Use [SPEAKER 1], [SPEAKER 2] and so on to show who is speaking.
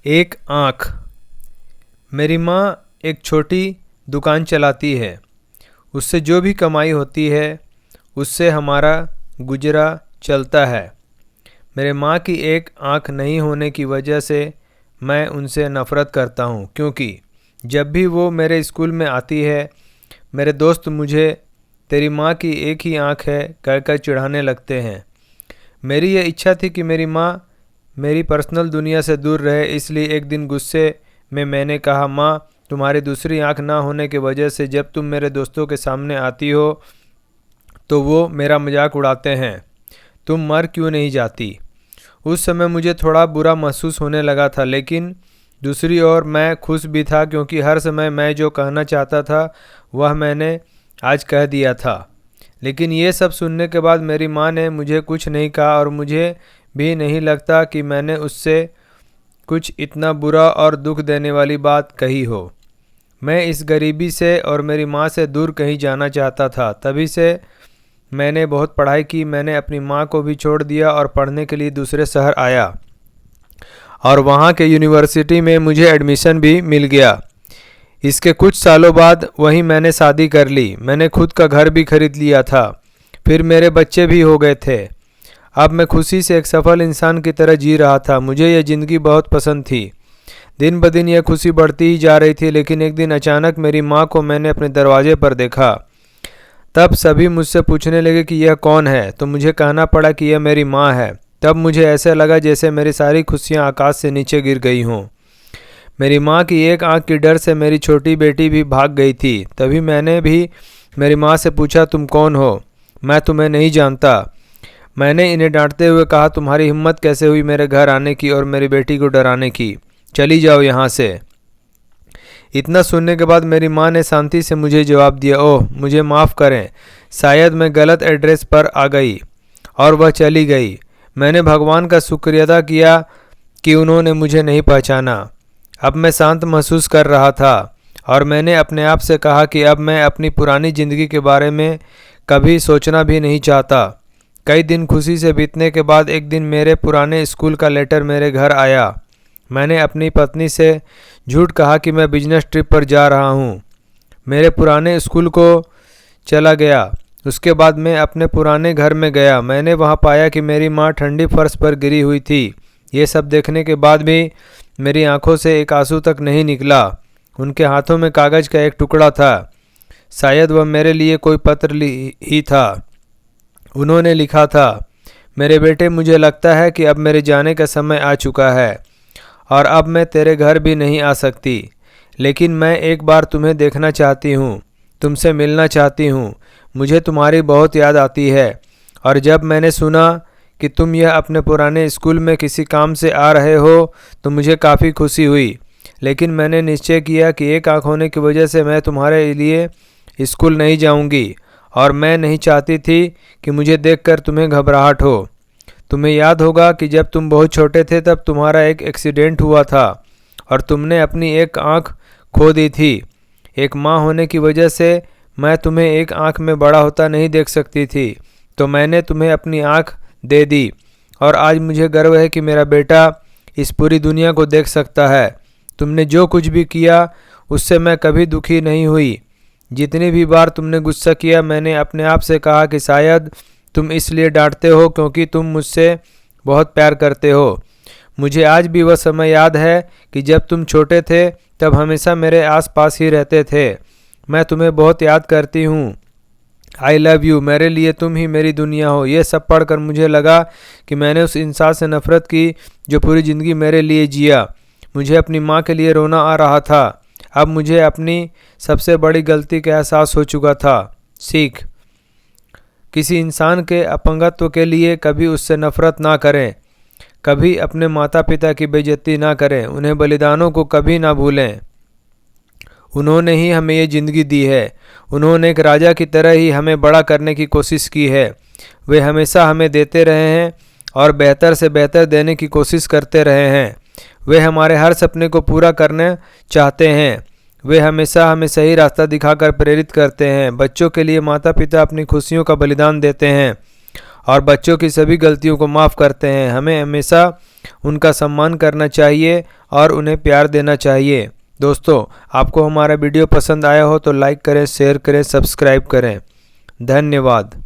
[SPEAKER 1] एक आँख। मेरी माँ एक छोटी दुकान चलाती है। उससे जो भी कमाई होती है उससे हमारा गुजरा चलता है। मेरे माँ की एक आँख नहीं होने की वजह से मैं उनसे नफ़रत करता हूँ, क्योंकि जब भी वो मेरे स्कूल में आती है मेरे दोस्त मुझे तेरी माँ की एक ही आँख है कहकर चिढ़ाने लगते हैं। मेरी ये इच्छा थी कि मेरी माँ मेरी पर्सनल दुनिया से दूर रहे, इसलिए एक दिन गुस्से में मैंने कहा, माँ, तुम्हारी दूसरी आँख ना होने की वजह से जब तुम मेरे दोस्तों के सामने आती हो तो वो मेरा मजाक उड़ाते हैं। तुम मर क्यों नहीं जाती? उस समय मुझे थोड़ा बुरा महसूस होने लगा था, लेकिन दूसरी ओर मैं खुश भी था, क्योंकि हर समय मैं जो कहना चाहता था वह मैंने आज कह दिया था। लेकिन ये सब सुनने के बाद मेरी माँ ने मुझे कुछ नहीं कहा और मुझे भी नहीं लगता कि मैंने उससे कुछ इतना बुरा और दुख देने वाली बात कही हो। मैं इस गरीबी से और मेरी माँ से दूर कहीं जाना चाहता था। तभी से मैंने बहुत पढ़ाई की। मैंने अपनी माँ को भी छोड़ दिया और पढ़ने के लिए दूसरे शहर आया और वहाँ के यूनिवर्सिटी में मुझे एडमिशन भी मिल गया। इसके कुछ सालों बाद वहीं मैंने शादी कर ली। मैंने खुद का घर भी खरीद लिया था। फिर मेरे बच्चे भी हो गए थे। अब मैं खुशी से एक सफल इंसान की तरह जी रहा था। मुझे यह ज़िंदगी बहुत पसंद थी। दिन ब दिन यह खुशी बढ़ती ही जा रही थी, लेकिन एक दिन अचानक मेरी माँ को मैंने अपने दरवाजे पर देखा। तब सभी मुझसे पूछने लगे कि यह कौन है, तो मुझे कहना पड़ा कि यह मेरी माँ है। तब मुझे ऐसा लगा जैसे मेरी सारी खुशियाँ आकाश से नीचे गिर गई हों। मेरी माँ की एक आंख की डर से मेरी छोटी बेटी भी भाग गई थी। तभी मैंने भी मेरी माँ से पूछा, तुम कौन हो? मैं तुम्हें नहीं जानता। मैंने इन्हें डांटते हुए कहा, तुम्हारी हिम्मत कैसे हुई मेरे घर आने की और मेरी बेटी को डराने की? चली जाओ यहाँ से। इतना सुनने के बाद मेरी माँ ने शांति से मुझे जवाब दिया, ओह, मुझे माफ़ करें, शायद मैं गलत एड्रेस पर आ गई। और वह चली गई। मैंने भगवान का शुक्रिया अदा किया कि उन्होंने मुझे नहीं पहचाना। अब मैं शांत महसूस कर रहा था और मैंने अपने आप से कहा कि अब मैं अपनी पुरानी ज़िंदगी के बारे में कभी सोचना भी नहीं चाहता। कई दिन खुशी से बीतने के बाद एक दिन मेरे पुराने स्कूल का लेटर मेरे घर आया। मैंने अपनी पत्नी से झूठ कहा कि मैं बिजनेस ट्रिप पर जा रहा हूँ। मेरे पुराने स्कूल को चला गया। उसके बाद मैं अपने पुराने घर में गया। मैंने वहाँ पाया कि मेरी माँ ठंडी फर्श पर गिरी हुई थी। ये सब देखने के बाद भी मेरी आंखों से एक आंसू तक नहीं निकला। उनके हाथों में कागज़ का एक टुकड़ा था। शायद वह मेरे लिए कोई पत्र ही था। उन्होंने लिखा था, मेरे बेटे, मुझे लगता है कि अब मेरे जाने का समय आ चुका है और अब मैं तेरे घर भी नहीं आ सकती, लेकिन मैं एक बार तुम्हें देखना चाहती हूँ, तुमसे मिलना चाहती हूँ। मुझे तुम्हारी बहुत याद आती है और जब मैंने सुना कि तुम यह अपने पुराने स्कूल में किसी काम से आ रहे हो तो मुझे काफ़ी खुशी हुई। लेकिन मैंने निश्चय किया कि एक आँख होने की वजह से मैं तुम्हारे लिए स्कूल नहीं जाऊँगी और मैं नहीं चाहती थी कि मुझे देखकर तुम्हें घबराहट हो। तुम्हें याद होगा कि जब तुम बहुत छोटे थे तब तुम्हारा एक एक्सीडेंट हुआ था और तुमने अपनी एक आँख खो दी थी। एक माँ होने की वजह से मैं तुम्हें एक आँख में बड़ा होता नहीं देख सकती थी, तो मैंने तुम्हें अपनी आँख दे दी और आज मुझे गर्व है कि मेरा बेटा इस पूरी दुनिया को देख सकता है। तुमने जो कुछ भी किया उससे मैं कभी दुखी नहीं हुई। जितनी भी बार तुमने गुस्सा किया मैंने अपने आप से कहा कि शायद तुम इसलिए डांटते हो क्योंकि तुम मुझसे बहुत प्यार करते हो। मुझे आज भी वह समय याद है कि जब तुम छोटे थे तब हमेशा मेरे आसपास ही रहते थे। मैं तुम्हें बहुत याद करती हूँ। I love you. मेरे लिए तुम ही मेरी दुनिया हो। ये सब पढ़कर मुझे लगा कि मैंने उस इंसान से नफ़रत की जो पूरी ज़िंदगी मेरे लिए जिया। मुझे अपनी माँ के लिए रोना आ रहा था। अब मुझे अपनी सबसे बड़ी गलती का एहसास हो चुका था। सीख, किसी इंसान के अपंगत्व के लिए कभी उससे नफ़रत ना करें। कभी अपने माता पिता की बेइज्जती ना करें। उन्हें बलिदानों को कभी ना भूलें। उन्होंने ही हमें ये ज़िंदगी दी है। उन्होंने एक राजा की तरह ही हमें बड़ा करने की कोशिश की है। वे हमेशा हमें देते रहे हैं और बेहतर से बेहतर देने की कोशिश करते रहे हैं। वे हमारे हर सपने को पूरा करना चाहते हैं। वे हमेशा हमें सही रास्ता दिखाकर प्रेरित करते हैं। बच्चों के लिए माता पिता अपनी खुशियों का बलिदान देते हैं और बच्चों की सभी गलतियों को माफ़ करते हैं। हमें हमेशा उनका सम्मान करना चाहिए और उन्हें प्यार देना चाहिए। दोस्तों, आपको हमारा वीडियो पसंद आया हो तो लाइक करें, शेयर करें, सब्सक्राइब करें। धन्यवाद।